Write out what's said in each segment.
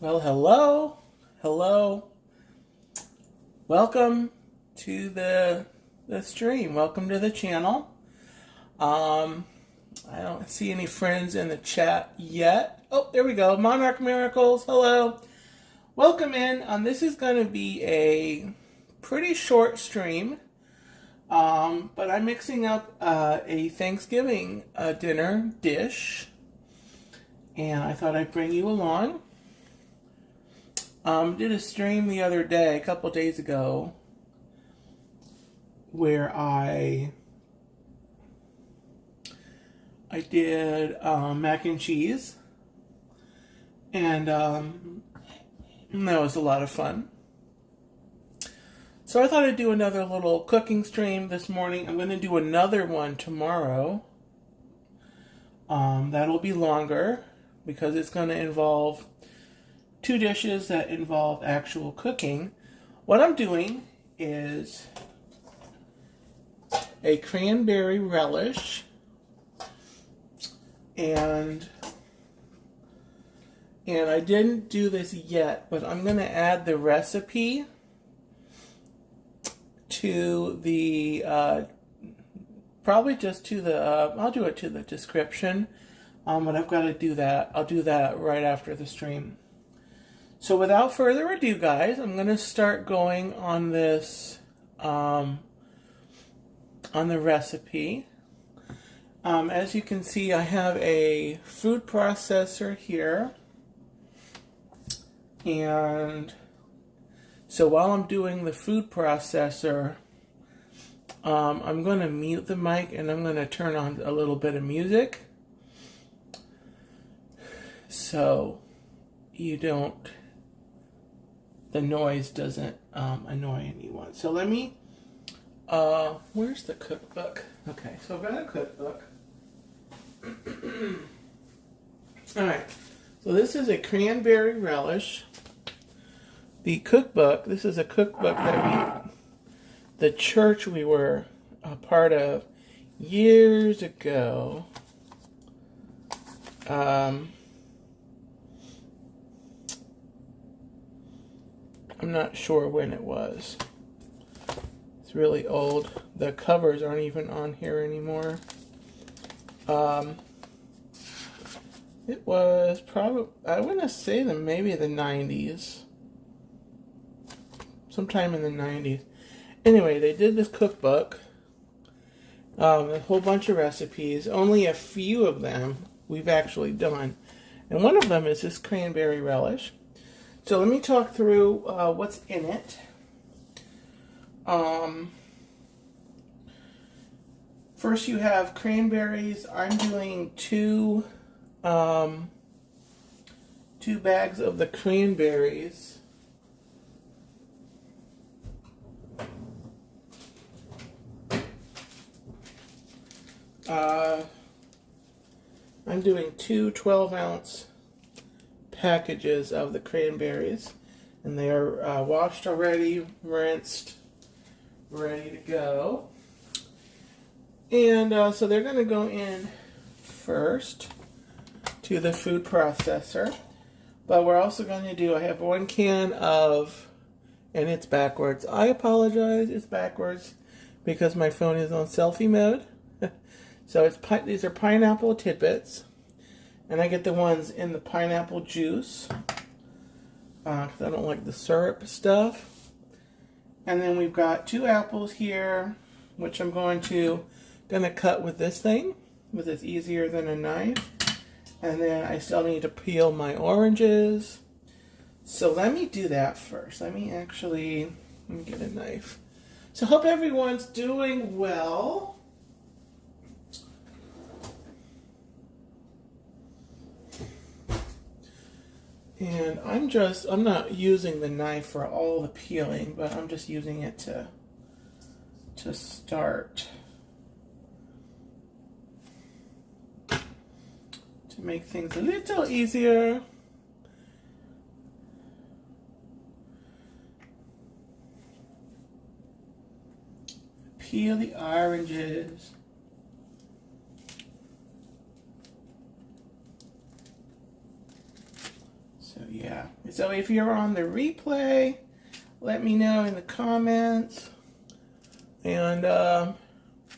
Well, hello, hello. Welcome to the stream. Welcome to the channel. I don't see any friends in the chat yet. Oh, there we go. Monarch Miracles. Hello. Welcome in. This is going to be a pretty short stream. But I'm mixing up a Thanksgiving dinner dish, and I thought I'd bring you along. Did a stream the other day, a couple days ago, where I did mac and cheese, and that was a lot of fun. So I thought I'd do another little cooking stream this morning. I'm going to do another one tomorrow. That'll be longer because it's going to involve two dishes that involve actual cooking. What I'm doing is a cranberry relish, and I didn't do this yet, but I'm going to add the recipe to the probably just to the I'll do it to the description, but I've got to do that. I'll do that right after the stream. So without further ado, guys, I'm going to start going on this, on the recipe. As you can see, I have a food processor here. And so while I'm doing the food processor, I'm going to mute the mic and I'm going to turn on a little bit of music, so the noise doesn't annoy anyone. So let me, where's the cookbook? Okay, so I've got a cookbook. Alright, so this is a cranberry relish. The cookbook, this is a cookbook that the church we were a part of years ago, I'm not sure when it was. It's really old. The covers aren't even on here anymore. It was probably, I want to say maybe the 90s. Sometime in the 90s. Anyway, they did this cookbook. A whole bunch of recipes. Only a few of them we've actually done. And one of them is this cranberry relish. So let me talk through what's in it. First you have cranberries. I'm doing two bags of the cranberries. I'm doing two 12-ounce packages of the cranberries, and they are washed already, rinsed, ready to go. And so they're going to go in first to the food processor. But we're also going to do, I have 1 can of, and it's backwards. I apologize, it's backwards because my phone is on selfie mode. So these are pineapple tidbits, and I get the ones in the pineapple juice because I don't like the syrup stuff. And then we've got 2 apples here, which I'm gonna cut with this thing, because it's easier than a knife. And then I still need to peel my oranges. So let me do that first. Let me get a knife. So hope everyone's doing well. And I'm not using the knife for all the peeling, but I'm just using it to start. To make things a little easier. Peel the oranges. yeah. So if you're on the replay, let me know in the comments. And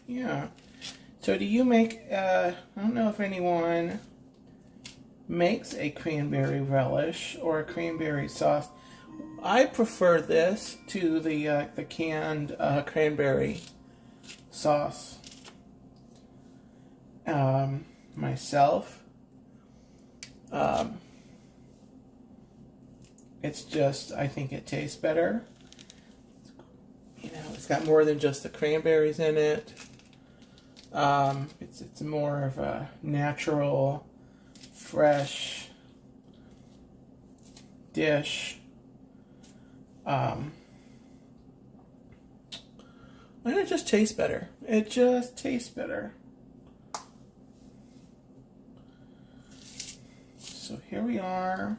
yeah. So do you make, I don't know if anyone makes a cranberry relish or a cranberry sauce. I prefer this to the canned cranberry sauce myself. It's just, I think it tastes better. You know, it's got more than just the cranberries in it. It's more of a natural, fresh dish. And it just tastes better. It just tastes better. So here we are.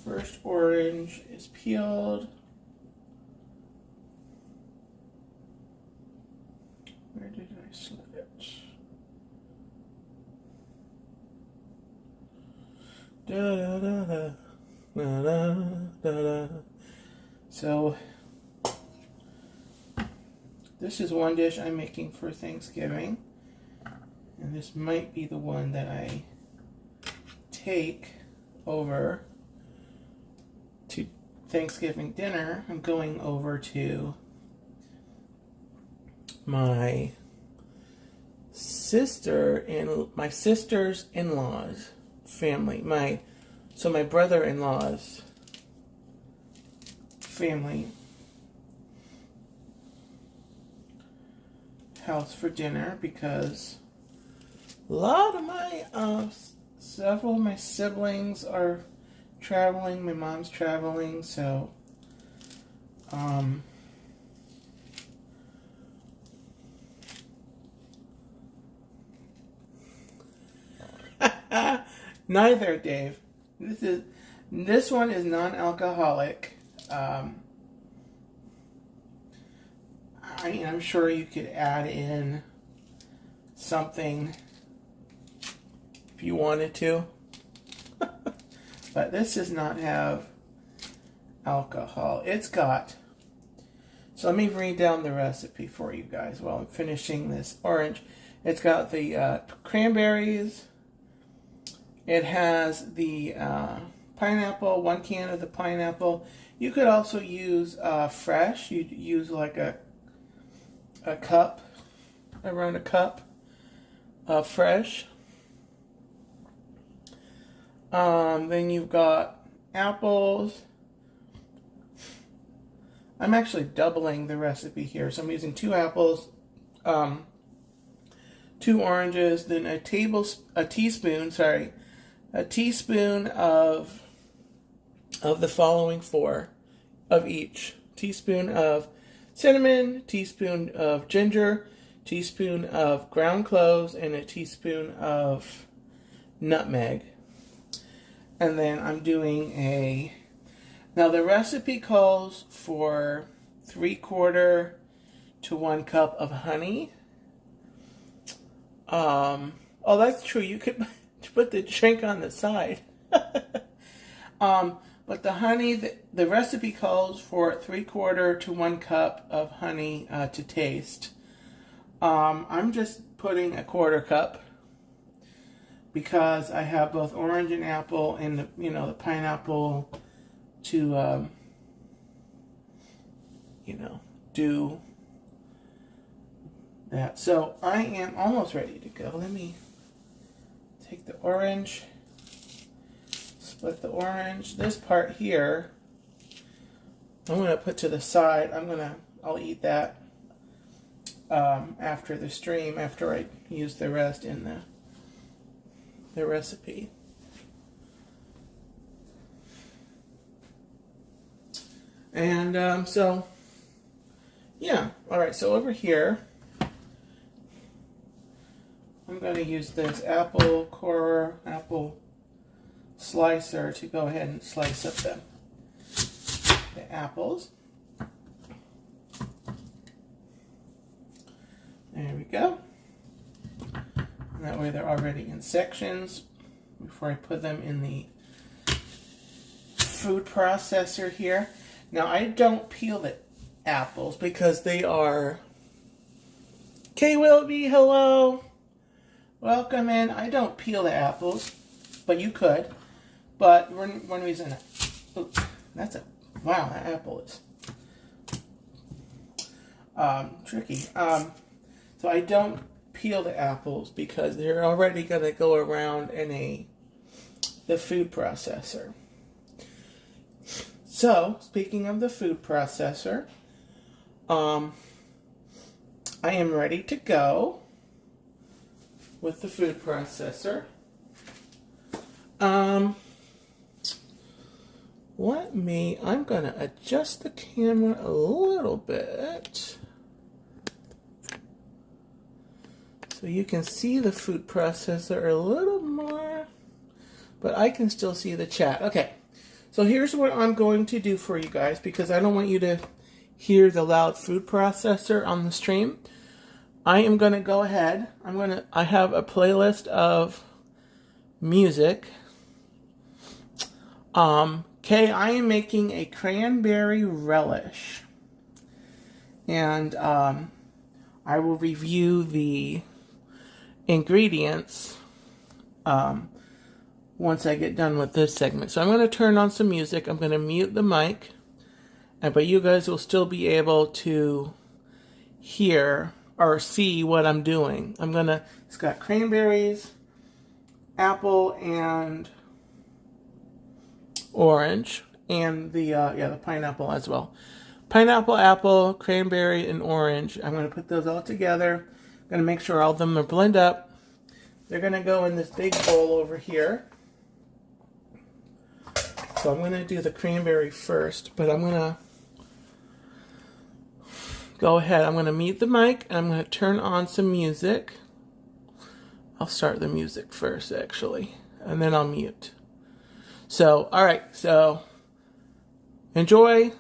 First orange is peeled. Where did I slip it? Da, da, da, da, da, da, da. So this is one dish I'm making for Thanksgiving, and this might be the one that I take over to Thanksgiving dinner. I'm going over to my sister's in-laws family, my brother-in-law's family house for dinner, because a lot of my several of my siblings are traveling. My mom's traveling, so neither, Dave. This one is non-alcoholic. I'm sure you could add in something if you wanted to. But this does not have alcohol. It's got, so let me read down the recipe for you guys while I'm finishing this orange. It's got the cranberries. It has the pineapple, 1 can of the pineapple. You could also use fresh. You'd use like a cup, around a cup of fresh. Then you've got apples. I'm actually doubling the recipe here. So I'm using 2 apples, 2 oranges, then a teaspoon of the following 4 of each. Teaspoon of cinnamon, teaspoon of ginger, teaspoon of ground cloves, and a teaspoon of nutmeg. And then I'm doing now the recipe calls for 3/4 to 1 cup of honey. Oh, that's true. You could put the drink on the side. But the honey, the recipe calls for 3/4 to 1 cup of honey to taste. I'm just putting a 1/4 cup because I have both orange and apple and the pineapple to do that. So I am almost ready to go. Let me take the orange, split the orange. This part here, I'm going to put to the side. I'll eat that after the stream, after I use the rest in the recipe. And so, yeah. All right, so over here, I'm going to use this apple slicer to go ahead and slice up the apples. There we go. That way they're already in sections before I put them in the food processor here. Now I don't peel the apples because they are... K. Wilby, hello! Welcome in. I don't peel the apples, but you could. But one reason... Oops, that's a... Wow, that apple is tricky. So I don't peel the apples because they're already going to go around in the food processor. So, speaking of the food processor, I am ready to go with the food processor. I'm going to adjust the camera a little bit so you can see the food processor a little more, but I can still see the chat. Okay, so here's what I'm going to do for you guys because I don't want you to hear the loud food processor on the stream. I am going to go ahead. I have a playlist of music. Okay, I am making a cranberry relish. And I will review the ingredients once I get done with this segment. So I'm going to turn on some music. I'm going to mute the mic. But you guys will still be able to hear or see what I'm doing. It's got cranberries, apple, and orange, and the pineapple as well. Pineapple, apple, cranberry, and orange. I'm going to put those all together. I'm going to make sure all of them are blended up. They're going to go in this big bowl over here. So I'm going to do the cranberry first, but I'm going to go ahead. I'm going to mute the mic, and I'm going to turn on some music. I'll start the music first, actually, and then I'll mute. So, all right, so enjoy.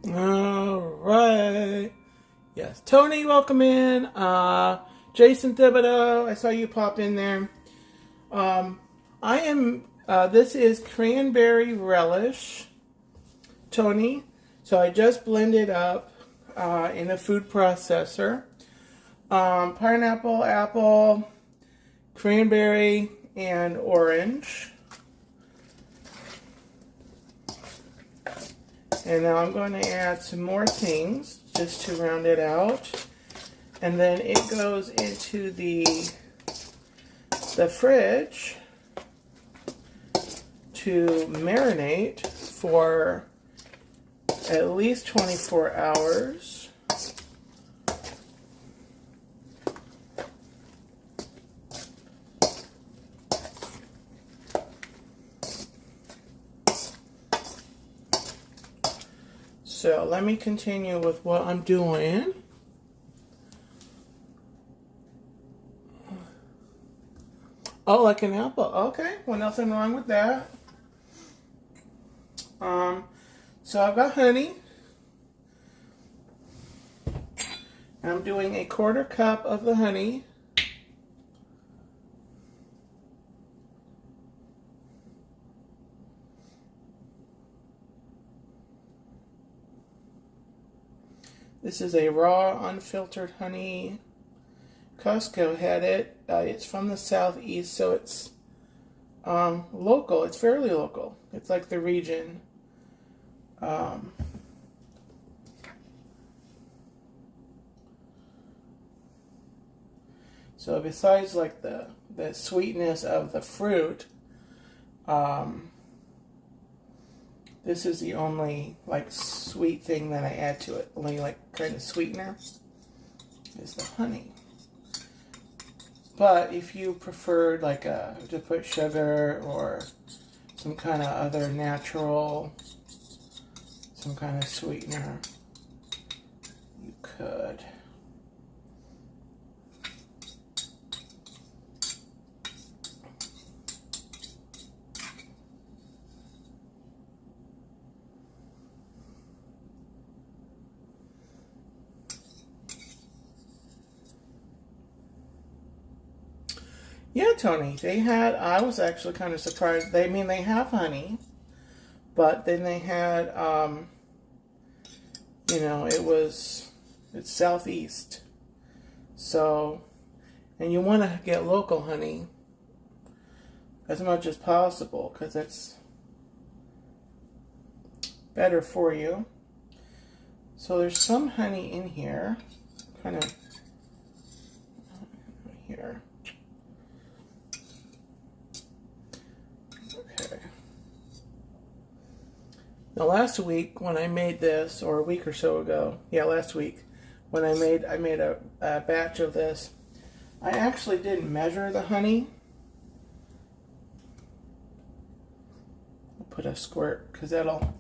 All right. Yes. Tony, welcome in. Jason Thibodeau, I saw you pop in there. This is cranberry relish, Tony. So I just blended up in a food processor. Pineapple, apple, cranberry, and orange. And now I'm going to add some more things just to round it out. And then it goes into the fridge to marinate for at least 24 hours. So let me continue with what I'm doing. Oh, like an apple. Okay, well, nothing wrong with that. So I've got honey. I'm doing a 1/4 cup of the honey. This is a raw, unfiltered honey. Costco had it. It's from the southeast, so it's local. It's fairly local. It's like the region. So besides like the sweetness of the fruit, this is the only like sweet thing that I add to it. Only like kind of sweetener is the honey. But if you preferred like to put sugar or some kind of other natural, some kind of sweetener, you could. Yeah, Tony, I was actually kind of surprised. They have honey, but then they had, it's southeast. So, and you want to get local honey as much as possible because it's better for you. So there's some honey in here, kind of here. Now last week when I made this, or a week or so ago, last week, when I made a batch of this, I actually didn't measure the honey. I'll put a squirt because that'll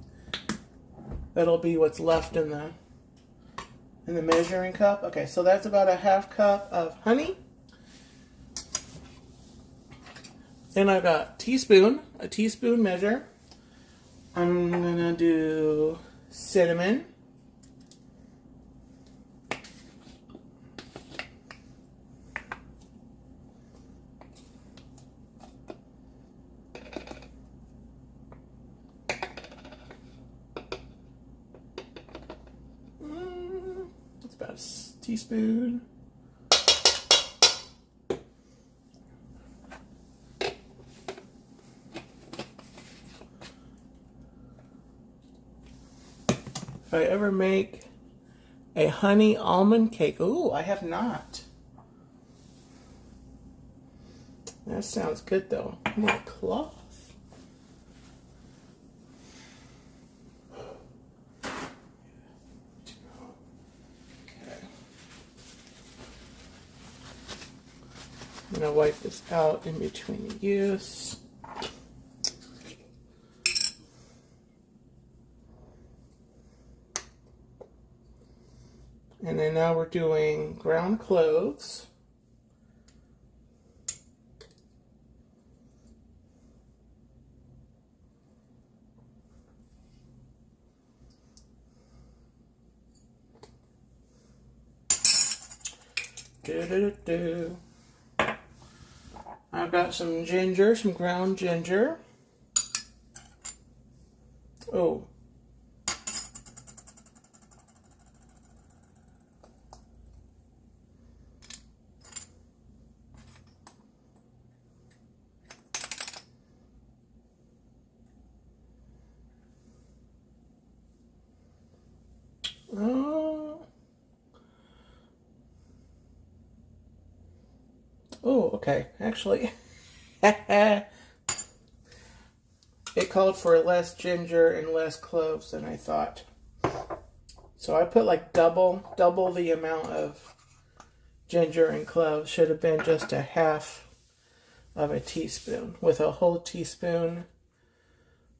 be what's left in the measuring cup. Okay, so that's about a 1/2 cup of honey. Then I got a teaspoon measure. I'm gonna do cinnamon. That's about a teaspoon. If I ever make a honey almond cake. Ooh, I have not. That sounds good though. I need a cloth. Okay. I'm gonna wipe this out in between use. And then now we're doing ground cloves. Do. I've got some ginger, some ground ginger. Oh. Oh, okay. Actually, it called for less ginger and less cloves than I thought. So I put like double the amount of ginger and cloves. Should have been just a half of a teaspoon with a whole teaspoon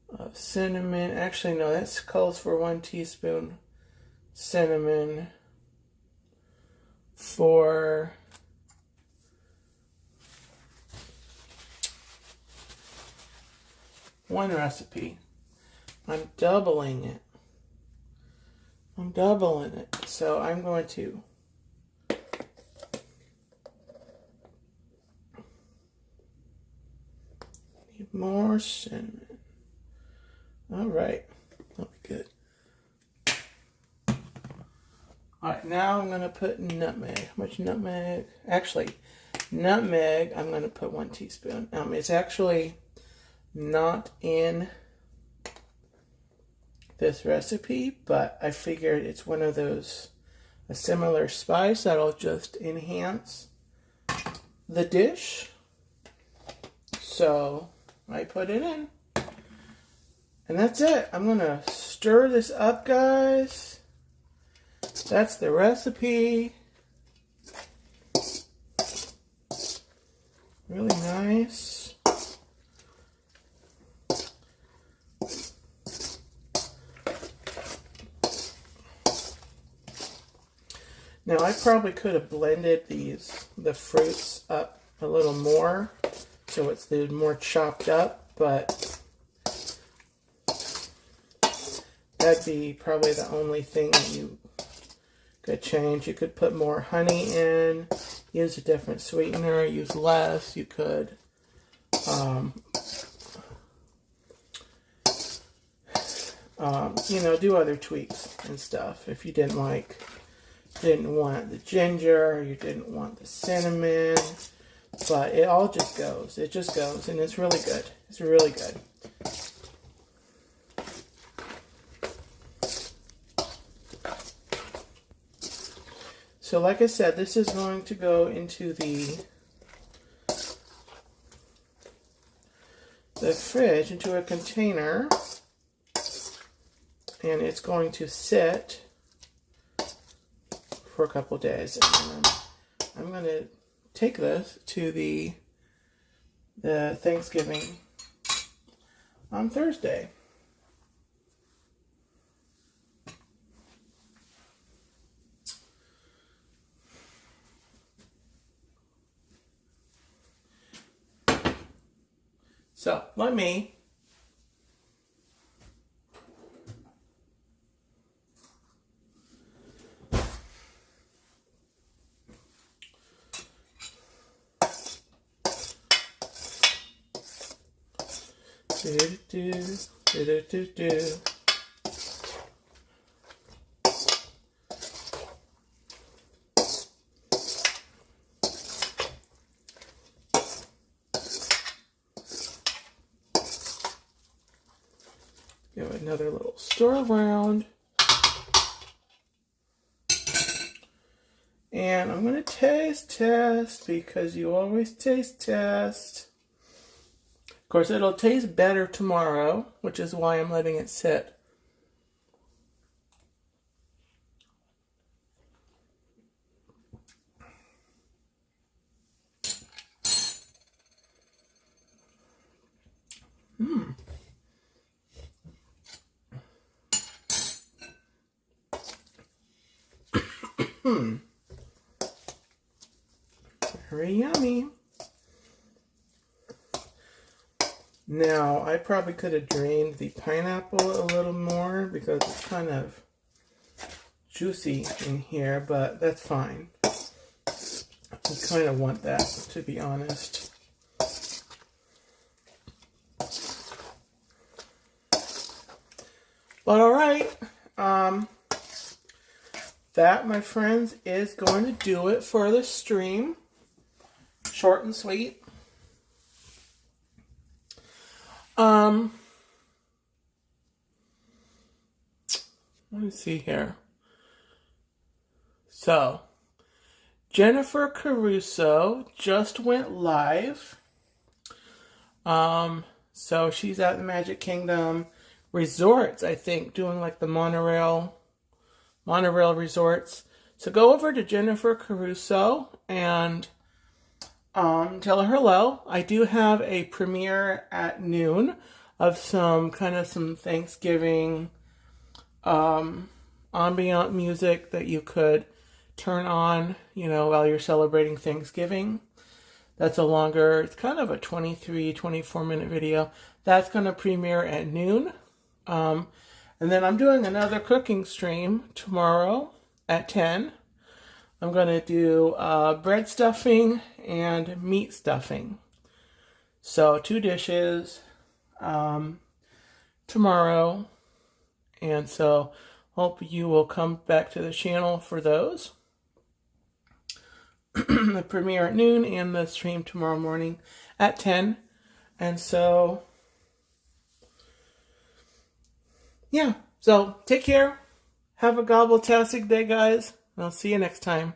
of cinnamon. Actually, no, that calls for 1 teaspoon cinnamon for one recipe. I'm doubling it. So I'm going to need more cinnamon. All right, that'll be good. All right, now I'm going to put nutmeg. How much nutmeg? Actually, nutmeg, I'm going to put 1 teaspoon. It's actually not in this recipe, but I figured it's one of those, a similar spice that'll just enhance the dish. So I put it in. And that's it. I'm going to stir this up, guys. That's the recipe. Really nice. Now I probably could have blended the fruits up a little more so it's more chopped up, but that'd be probably the only thing that you could change. You could put more honey in, use a different sweetener, use less. You could do other tweaks and stuff if you didn't want the ginger, or you didn't want the cinnamon, but it all just goes. It just goes, and it's really good. It's really good. So like I said, this is going to go into the fridge, into a container, and it's going to sit for a couple days. And I'm going to take this to the Thanksgiving on Thursday. So let me do. Give it another little stir around. And I'm going to taste test, because you always taste test. Of course, it'll taste better tomorrow, which is why I'm letting it sit. Very yummy. Now, I probably could have drained the pineapple a little more because it's kind of juicy in here, but that's fine. I kind of want that, to be honest. But all right, that, my friends, is going to do it for the stream. Short and sweet. Let me see here. So, Jennifer Caruso just went live. So she's at the Magic Kingdom resorts, I think, doing like the monorail resorts. So go over to Jennifer Caruso and tell her hello. I do have a premiere at noon of some Thanksgiving ambient music that you could turn on, while you're celebrating Thanksgiving. That's a longer, it's kind of a 23, 24 minute video. That's going to premiere at noon. And then I'm doing another cooking stream tomorrow at 10. I'm going to do bread stuffing and meat stuffing. So 2 dishes tomorrow. And so hope you will come back to the channel for those. The premiere at noon and the stream tomorrow morning at 10. And so, yeah. So take care. Have a gobbletastic day, guys. I'll see you next time.